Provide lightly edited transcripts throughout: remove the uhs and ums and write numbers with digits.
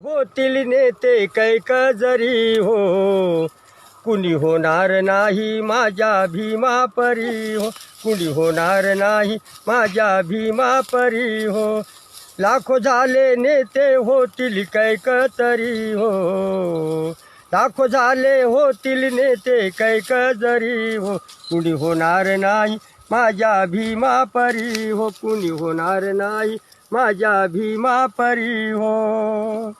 होतील नेते कैक जरी हो, कुणी होणार नाही माझ्या भीमापरी हो, कुणी होणार नाही माझ्या भीमापरी हो. लाखो झाले नेते होतील कैक तरी हो, लाखो झाले होतील नेते कैक जरी हो, कुणी होणार नाही माझ्या भीमापरी हो, कुणी होणार नाही माझ्या भीमापरी हो.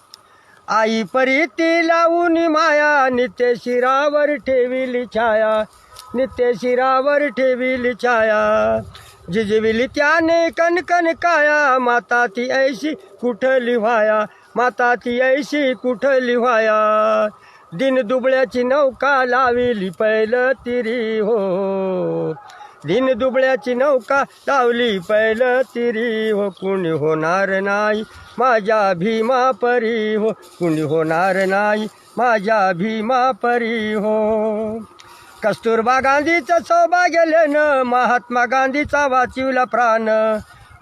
आई परीती लावून माया, नित्य शिरावर ठेविली छाया, नित्य शिरावर ठेविली छाया. जिजविली त्याने कणकण काया, माता ती ऐशी कुठली व्हाया, माता ती ऐशी कुठली व्हाया. दिन दुबळ्याची नौका लाविली पैल तिरी हो, दिन दुबळ्याची नौका लावली पैल तिरी हो, कुणी होणार नाही माझ्या भीमापरी हो, कुणी होणार नाही माझ्या भीमापरी हो. कस्तुरबा गांधीचं सौभाग्य लेणं, महात्मा गांधीचा वाचिवला प्राण,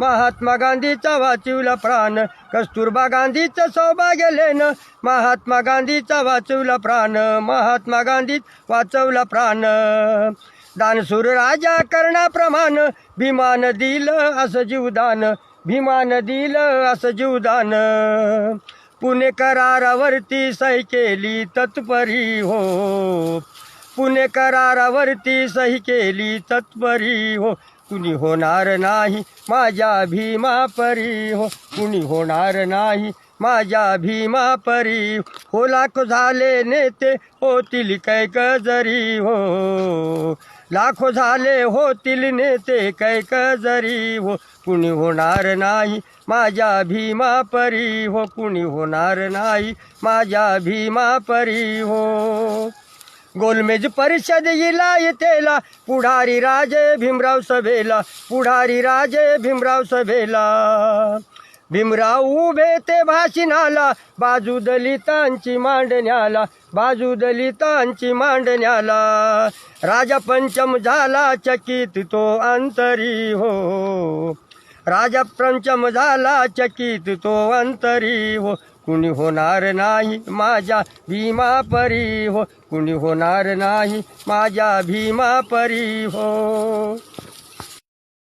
महात्मा गांधीचा वाचिवला प्राण. कस्तुरबा गांधीचं सौभाग्य लेणं, महात्मा गांधीचा वाचवला प्राण, महात्मा गांधी वाचवला प्राण. दानशूर राजा कर्णाप्रमाण, भीमान दिलं असं जीवदान, भीमान दिलं असं जीवदान. पुणे करारावरती सही केली तत्परी हो, पुणे करारावरती सही केली तत्परी हो, कुणी होणार नाही माझ्या भीमापरी हो, कुणी होणार नाही माझ्या भीमापरी हो. लाखो झाले नेते होतील कैक जरी हो, लाखो झाले होतील नेते कैक जरी हो, कुणी होणार नाही माझ्या भीमापरी हो, कुणी होणार नाही माझ्या भीमापरी हो. गोलमेज परिषद येला येतेला, पुढारी राजे भीमराव सभेला, पुढारी राजे भीमराव सभेला. भीमराव उभे ते भाषणाला, बाजू दलितांची मांडण्याला, बाजू दलितांची मांडण्याला. राजा पंचम झाला चकित तो अंतरी हो, राजा पंचम झाला चकित तो अंतरी हो, कुणी होणार नाही माझ्या भीमापरी हो, कुणी होणार नाही माझ्या भीमापरी हो.